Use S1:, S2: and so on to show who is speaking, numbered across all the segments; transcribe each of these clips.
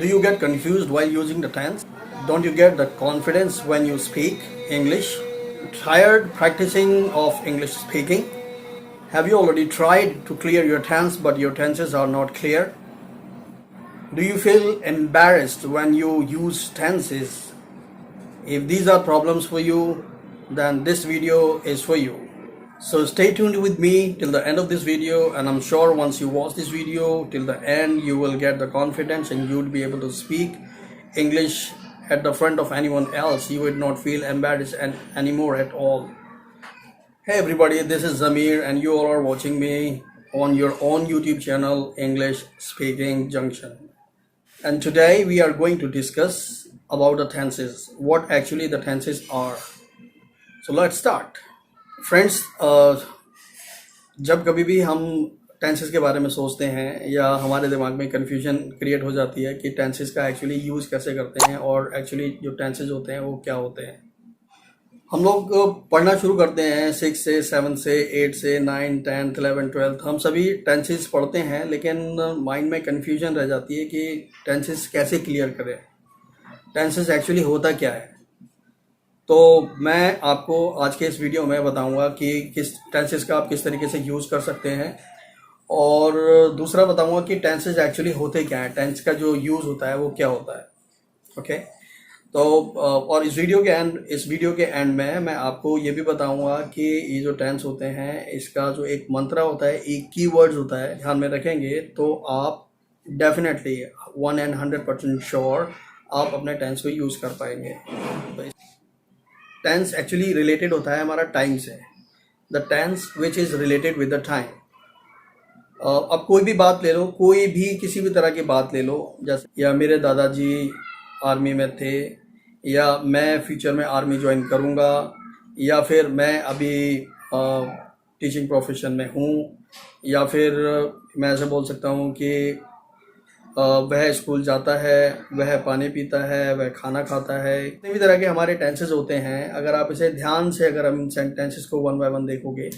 S1: Do you get confused while using the tense? Don't you get the confidence when you speak English? Tired practicing of English speaking? Have you already tried to clear your tense but your tenses are not clear? Do you feel embarrassed when you use tenses? If these are problems for you, then this video is for you. So stay tuned with me till the end of this video, and I'm sure once you watch this video till the end, you will get the confidence and you would be able to speak English at the front of anyone else. You would not feel embarrassed anymore at all. Hey everybody, this is Zamir and you all are watching me on your own YouTube channel, English Speaking Junction. And today we are going to discuss about the tenses, what actually the tenses are. So let's start. Friends, जब कभी भी हम tenses के बारे में सोचते हैं या हमारे दिमाग में कन्फ्यूजन क्रिएट हो जाती है कि टेंसेस का एक्चुअली यूज़ कैसे करते हैं और एक्चुअली जो टेंसेस होते हैं वो क्या होते हैं। हम लोग पढ़ना शुरू करते हैं 6 से 7 से 8 से 9 10th 11 12th हम सभी टेंसेस पढ़ते हैं, लेकिन माइंड में कन्फ्यूजन रह जाती है कि टेंसेस कैसे क्लियर करें, टेंसेस एक्चुअली होता क्या है। तो मैं आपको आज के इस वीडियो में बताऊंगा कि किस टेंसेस का आप किस तरीके से यूज़ कर सकते हैं, और दूसरा बताऊंगा कि टेंसेस एक्चुअली होते क्या हैं, टेंस का जो यूज़ होता है वो क्या होता है। ओके, तो और इस वीडियो के एंड में मैं आपको ये भी बताऊंगा कि ये जो टेंस होते हैं इसका जो एक मंत्रा होता है, एक कीवर्ड्स होता है, ध्यान में रखेंगे तो आप डेफिनेटली 100% श्योर आप अपने टेंस को यूज़ कर पाएंगे। तो टेंस एक्चुअली रिलेटेड होता है हमारा टाइम से, the tense which is related with the time. अब कोई भी बात ले लो, कोई भी किसी भी तरह की बात ले लो, जैसे या मेरे दादाजी आर्मी में थे, या मैं फ्यूचर में आर्मी ज्वाइन करूँगा, या फिर मैं अभी टीचिंग प्रोफेशन में हूँ, या फिर मैं ऐसे बोल सकता हूँ कि वह स्कूल जाता है, वह पानी पीता है, वह खाना खाता है। इतने भी तरह के हमारे टेंसेस होते हैं। अगर आप इसे ध्यान से अगर हम सेंटेंसेस को वन बाय वन देखोगे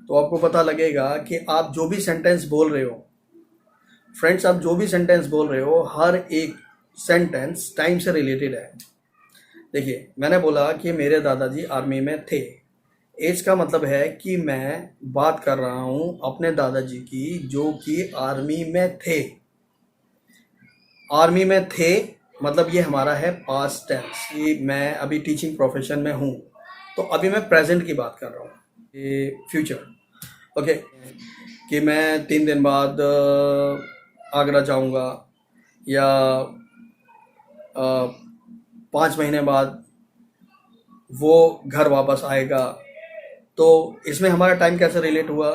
S1: तो आपको पता लगेगा कि आप जो भी सेंटेंस बोल रहे हो, फ्रेंड्स, आप जो भी सेंटेंस बोल रहे हो, हर एक सेंटेंस टाइम से रिलेटेड है। देखिए, मैंने बोला कि मेरे दादाजी आर्मी में थे। एज का मतलब है कि मैं बात कर रहा हूँ अपने दादाजी की जो कि आर्मी में थे। आर्मी में थे मतलब ये हमारा है पास्ट टेंस, कि मैं अभी टीचिंग प्रोफेशन में हूँ, तो अभी मैं प्रेजेंट की बात कर रहा हूँ, ये फ्यूचर। ओके, कि मैं 3 दिन बाद आगरा जाऊँगा, या 5 महीने बाद वो घर वापस आएगा। तो इसमें हमारा टाइम कैसे रिलेट हुआ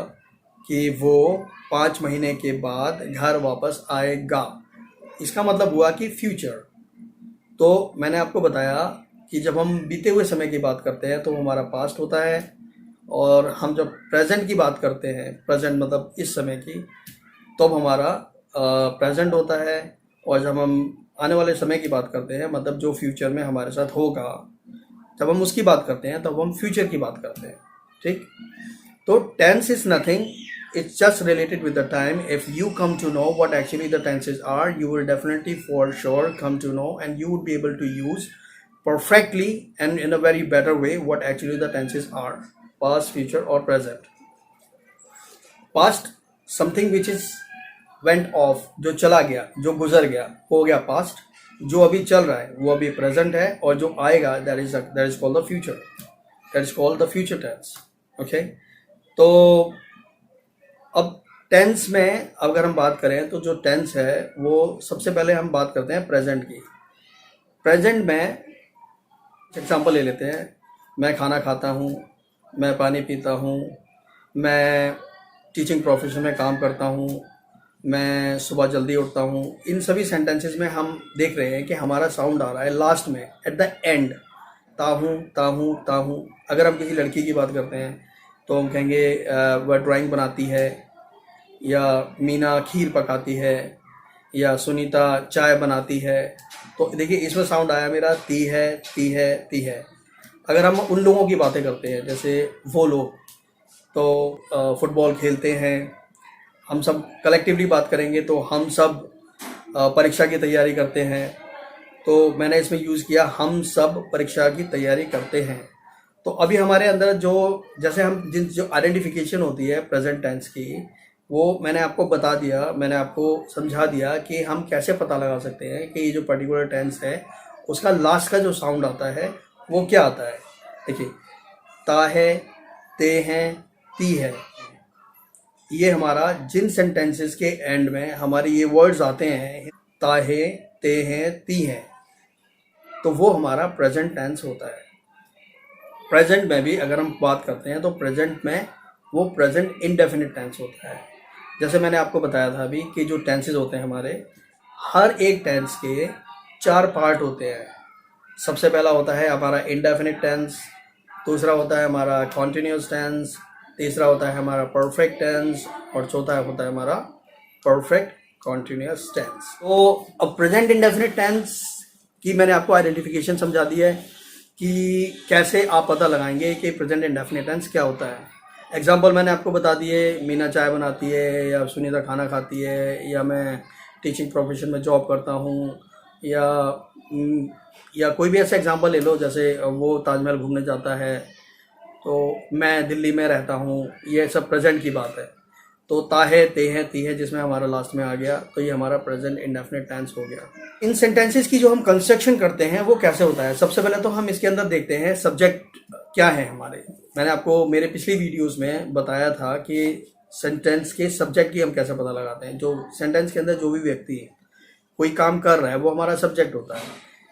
S1: कि वो 5 महीने के बाद घर वापस आएगा, इसका मतलब हुआ कि फ्यूचर। तो मैंने आपको बताया कि जब हम बीते हुए समय की बात करते हैं तो हमारा पास्ट होता है, और हम जब प्रेजेंट की बात करते हैं, प्रेजेंट मतलब इस समय की, तो हमारा प्रेजेंट होता है। और जब हम आने वाले समय की बात करते हैं, मतलब जो फ्यूचर में हमारे साथ होगा, जब हम उसकी बात करते हैं तब हम फ्यूचर की बात करते हैं। ठीक, तो tense is nothing, it's just related with the time. If you come to know what actually the tenses are, you will definitely for sure come to know, and you would be able to use perfectly and in a very better way what actually the tenses are, past, future or present. Past, something which is went off, जो चला गया, जो गुजर गया, हो गया past। जो अभी चल रहा है वो अभी present है, और जो आएगा that is called the future, that is called the future tense. Okay, तो अब टेंस में अगर हम बात करें तो जो टेंस है वो सबसे पहले हम बात करते हैं प्रेजेंट की। प्रेजेंट में एग्जांपल ले लेते हैं, मैं खाना खाता हूँ, मैं पानी पीता हूँ, मैं टीचिंग प्रोफेशन में काम करता हूँ, मैं सुबह जल्दी उठता हूँ। इन सभी सेंटेंसेस में हम देख रहे हैं कि हमारा साउंड आ रहा है लास्ट में, एट द एंड, ताहूँ ताहूँ ताहूँ। अगर हम किसी लड़की की बात करते हैं तो हम कहेंगे वह ड्राइंग बनाती है, या मीना खीर पकाती है, या सुनीता चाय बनाती है। तो देखिए इसमें साउंड आया मेरा ती है ती है ती है। अगर हम उन लोगों की बातें करते हैं, जैसे वो लोग तो फुटबॉल खेलते हैं, हम सब कलेक्टिवली बात करेंगे तो हम सब परीक्षा की तैयारी करते हैं, तो मैंने इसमें यूज़ किया हम सब परीक्षा की तैयारी करते हैं। तो अभी हमारे अंदर जो जैसे हम जो आइडेंटिफिकेशन होती है प्रेजेंट टेंस की, वो मैंने आपको बता दिया, मैंने आपको समझा दिया कि हम कैसे पता लगा सकते हैं कि ये जो पर्टिकुलर टेंस है उसका लास्ट का जो साउंड आता है वो क्या आता है। देखिए, ता है, ते हैं, ती है, ये हमारा जिन सेंटेंसेस के एंड में हमारे ये वर्ड्स आते हैं, ता है, ते हैं, ती हैं, तो वो हमारा प्रेजेंट टेंस होता है। प्रेजेंट में भी अगर हम बात करते हैं तो प्रेजेंट में वो प्रेजेंट इंडेफिनिट टेंस होता है। जैसे मैंने आपको बताया था अभी कि जो टेंसेस होते हैं हमारे, हर एक टेंस के 4 पार्ट होते हैं। सबसे पहला होता है हमारा इंडेफिनिट टेंस, दूसरा होता है हमारा कॉन्टिन्यूस टेंस, तीसरा होता है हमारा परफेक्ट टेंस, और चौथा होता है हमारा परफेक्ट कॉन्टिन्यूस टेंस। तो अब प्रेजेंट इंडेफिनिट टेंस की मैंने आपको आइडेंटिफिकेशन समझा दी है कि कैसे आप पता लगाएंगे कि प्रेजेंट इंडेफिनिट टेंस क्या होता है। एग्जाम्पल मैंने आपको बता दिए, मीना चाय बनाती है, या सुनीता खाना खाती है, या मैं टीचिंग प्रोफेशन में जॉब करता हूँ, या कोई भी ऐसा एग्जाम्पल ले लो, जैसे वो ताजमहल घूमने जाता है, तो मैं दिल्ली में रहता हूँ, ये सब प्रेजेंट की बात है। तो ता है, ते है, ती है जिसमें हमारा लास्ट में आ गया, तो ये हमारा प्रेजेंट इंडेफिनिट टेंस हो गया। इन सेंटेंसेस की जो हम कंस्ट्रक्शन करते हैं वो कैसे होता है, सबसे पहले तो हम इसके अंदर देखते हैं सब्जेक्ट क्या है हमारे। मैंने आपको मेरे पिछली वीडियोस में बताया था कि सेंटेंस के सब्जेक्ट की हम कैसे पता लगाते हैं। जो सेंटेंस के अंदर जो भी व्यक्ति कोई काम कर रहा है वो हमारा सब्जेक्ट होता है।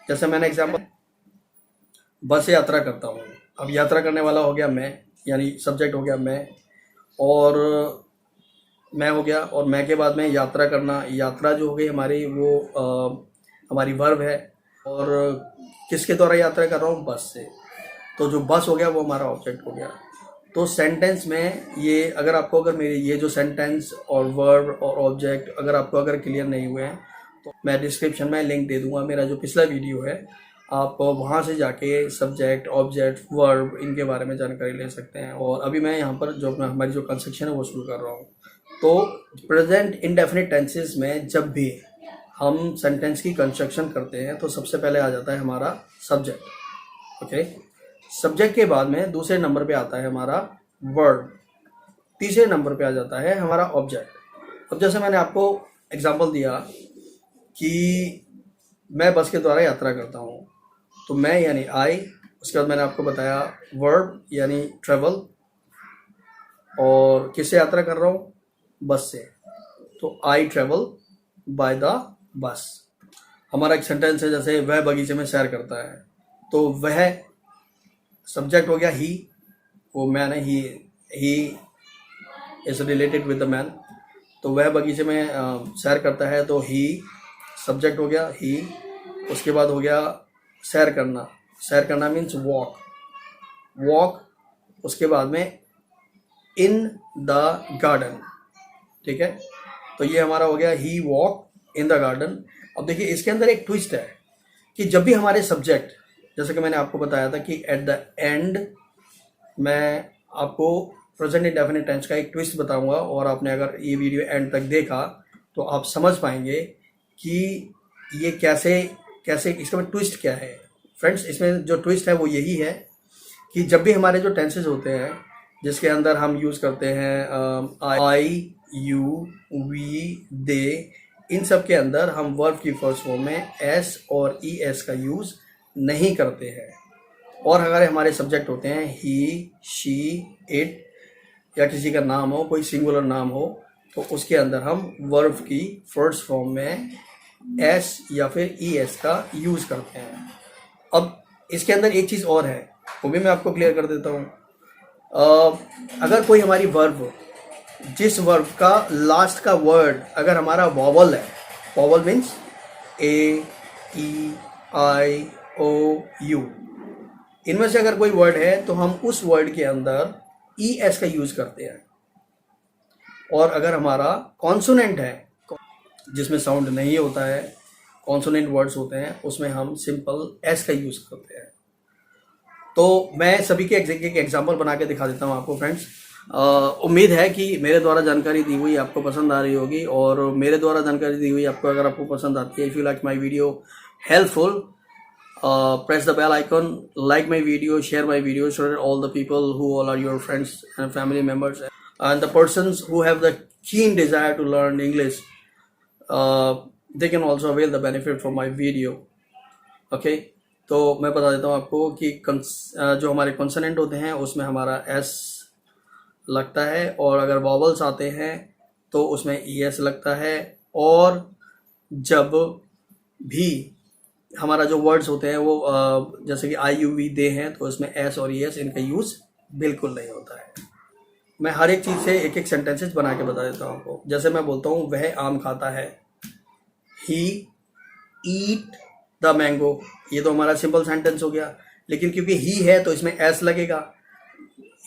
S1: जैसे मैंने एग्जाम्पल, बस यात्रा करता हूँ, अब यात्रा करने वाला हो गया मैं, यानी सब्जेक्ट हो गया मैं, और मैं हो गया, और मैं के बाद में यात्रा करना, यात्रा जो हो गई हमारी वो हमारी वर्ब है, और किसके द्वारा यात्रा कर रहा हूँ, बस से, तो जो बस हो गया वो हमारा ऑब्जेक्ट हो गया। तो सेंटेंस में ये अगर मेरे ये जो सेंटेंस और वर्ब और ऑब्जेक्ट अगर क्लियर नहीं हुए हैं तो मैं डिस्क्रिप्शन में लिंक दे दूंगा, मेरा जो पिछला वीडियो है, आप वहाँ से जाके सब्जेक्ट, ऑब्जेक्ट, वर्ब इनके बारे में जानकारी ले सकते हैं। और अभी मैं यहाँ पर जो हमारी जो कंस्ट्रक्शन है वो शुरू कर रहा हूँ। तो प्रेजेंट इंडेफिनिट टेंसेस में जब भी हम सेंटेंस की कंस्ट्रक्शन करते हैं तो सबसे पहले आ जाता है हमारा सब्जेक्ट। ओके, सब्जेक्ट के बाद में दूसरे नंबर पे आता है हमारा वर्ब, तीसरे नंबर पे आ जाता है हमारा ऑब्जेक्ट। अब जैसे मैंने आपको एग्जांपल दिया कि मैं बस के द्वारा यात्रा करता हूँ, तो मैं यानी आई, उसके बाद मैंने आपको बताया वर्ब यानी ट्रेवल, और किससे यात्रा कर रहा हूँ, बस से, तो I travel by the bus. हमारा एक सेंटेंस है, जैसे वह बगीचे में सैर करता है, तो वह सब्जेक्ट हो गया ही, वो मैन है, he is related with the man, तो वह बगीचे में सैर करता है, तो ही सब्जेक्ट हो गया ही। उसके बाद हो गया सैर करना, सैर करना मीन्स वॉक, वॉक, उसके बाद में इन द गार्डन, ठीक है, तो ये हमारा हो गया ही वॉक इन द गार्डन। अब देखिए इसके अंदर एक ट्विस्ट है कि जब भी हमारे सब्जेक्ट, जैसे कि मैंने आपको बताया था कि एट द एंड मैं आपको प्रेजेंट इंडेफिनिट टेंस का एक ट्विस्ट बताऊंगा, और आपने अगर ये वीडियो एंड तक देखा तो आप समझ पाएंगे कि ये कैसे कैसे इसका ट्विस्ट क्या है। फ्रेंड्स, इसमें जो ट्विस्ट है वो यही है कि जब भी हमारे जो टेंसेस होते हैं जिसके अंदर हम यूज़ करते हैं आई, यू, वी, दे, इन सब के अंदर हम वर्ब की फर्स्ट फॉर्म में एस और ई एस का यूज़ नहीं करते हैं। और अगर हमारे सब्जेक्ट होते हैं ही, शी, इट, या किसी का नाम हो, कोई सिंगुलर नाम हो, तो उसके अंदर हम वर्ब की फर्स्ट फॉर्म में एस या फिर ई एस का यूज़ करते हैं। अब इसके अंदर एक चीज़ और है, वो भी मैं आपको क्लियर कर देता हूँ। अगर कोई हमारी वर्ब, जिस वर्ब का लास्ट का वर्ड अगर हमारा वॉवल है, vowel means A, E, I, O, U, इनमें से अगर कोई वर्ड है तो हम उस वर्ड के अंदर ई एस का यूज़ करते हैं। और अगर हमारा कॉन्सोनेंट है जिसमें साउंड नहीं होता है, कॉन्सोनेंट वर्ड्स होते हैं, उसमें हम सिंपल एस का यूज़ करते हैं। तो मैं सभी के एक एग्जांपल बना के दिखा देता हूँ आपको फ्रेंड्स। उम्मीद है कि मेरे द्वारा जानकारी दी हुई आपको पसंद आ रही होगी, और मेरे द्वारा जानकारी दी हुई आपको अगर आपको पसंद आती है, if you like my video helpful, press the bell icon, like my video, share my video, so that all the people who all are your friends and family members and the persons who have the keen desire to learn English, they can also avail the benefit from my video. Okay, तो मैं बता देता हूँ आपको कि जो हमारे consonant होते हैं उसमें हमारा एस लगता है, और अगर वॉवल्स आते हैं तो उसमें ई एस लगता है, और जब भी हमारा जो वर्ड्स होते हैं वो जैसे कि आई यू वी दे हैं, तो इसमें एस और ई एस इनका यूज़ बिल्कुल नहीं होता है। मैं हर एक चीज़ से एक एक सेंटेंसेस बना के बता देता हूँ आपको। जैसे मैं बोलता हूँ वह आम खाता है, ही ईट द मैंगो, ये तो हमारा सिंपल सेंटेंस हो गया, लेकिन क्योंकि ही है तो इसमें एस लगेगा।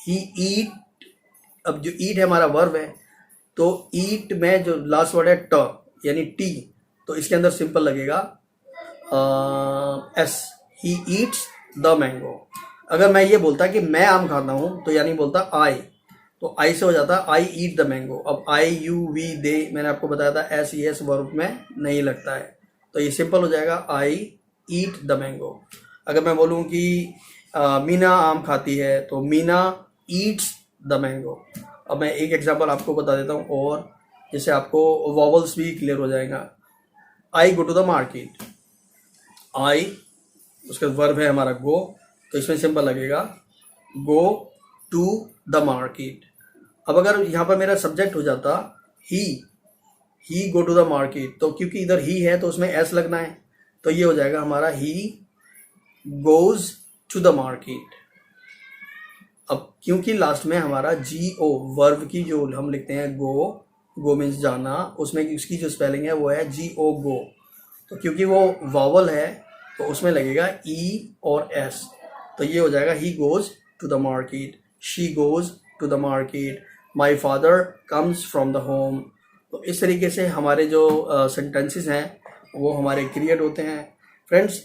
S1: ही ईट, अब जो ईट है हमारा वर्ब है, तो ईट में जो लास्ट वर्ड है ट यानी टी, तो इसके अंदर सिंपल लगेगा S, he eats the mango. अगर मैं ये बोलता कि मैं आम खाता हूँ तो यानी बोलता आई, तो आई से हो जाता आई ईट द मैंगो। अब आई यू वी दे मैंने आपको बताया था एस ई एस वर्ब में नहीं लगता है, तो ये सिंपल हो जाएगा आई ईट द मैंगो। अगर मैं बोलूँ कि मीना आम खाती है तो मीना ईट्स द मैंगो। अब मैं एक एग्जांपल आपको बता देता हूँ, और जिससे आपको वॉवल्स भी क्लियर हो जाएगा। आई गो टू द मार्केट, आई उसका वर्ब है हमारा गो, तो इसमें सिंपल लगेगा गो टू द मार्केट। अब अगर यहाँ पर मेरा सब्जेक्ट हो जाता ही गो टू द मार्केट, तो क्योंकि इधर ही है तो उसमें एस लगना है, तो ये हो जाएगा हमारा he goes to the market. अब क्योंकि लास्ट में हमारा जी ओ वर्ब की जो हम लिखते हैं गो मीन्स जाना, उसमें उसकी जो स्पेलिंग है वो है जी ओ गो, तो क्योंकि वो वॉवल है तो उसमें लगेगा ई और एस, तो ये हो जाएगा he goes to the market, she goes to the market, my father comes from the home. तो इस तरीके से हमारे जो सेंटेंसेस हैं वो हमारे क्रिएट होते हैं। फ्रेंड्स,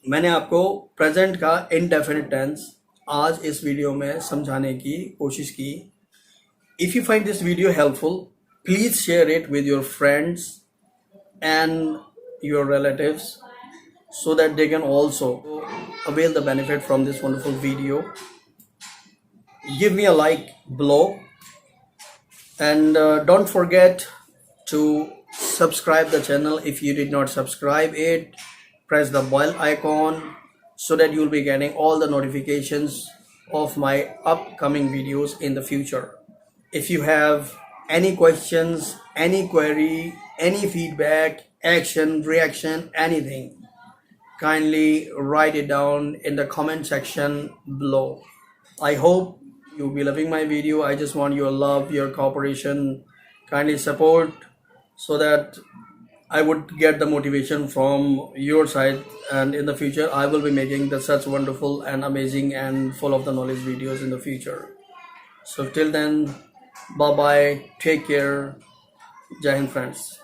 S1: मैंने आपको प्रेजेंट का इनडेफिनिट टेंस आज इस वीडियो में समझाने की कोशिश की। If you find this video helpful, please share it with your friends and your relatives so that they can also avail the benefit from this wonderful video. Give me a like below, and don't forget to subscribe the channel if you did not subscribe it. Press the bell icon so that you'll be getting all the notifications of my upcoming videos in the future. If you have any questions, any query, any feedback, action, reaction, anything, kindly write it down in the comment section below. I hope you'll be loving my video. I just want your love, your cooperation, kindly support, so that I would get the motivation from your side, and in the future I will be making such wonderful and amazing and full of the knowledge videos in the future. So till then, bye bye, take care, Jai Hind friends.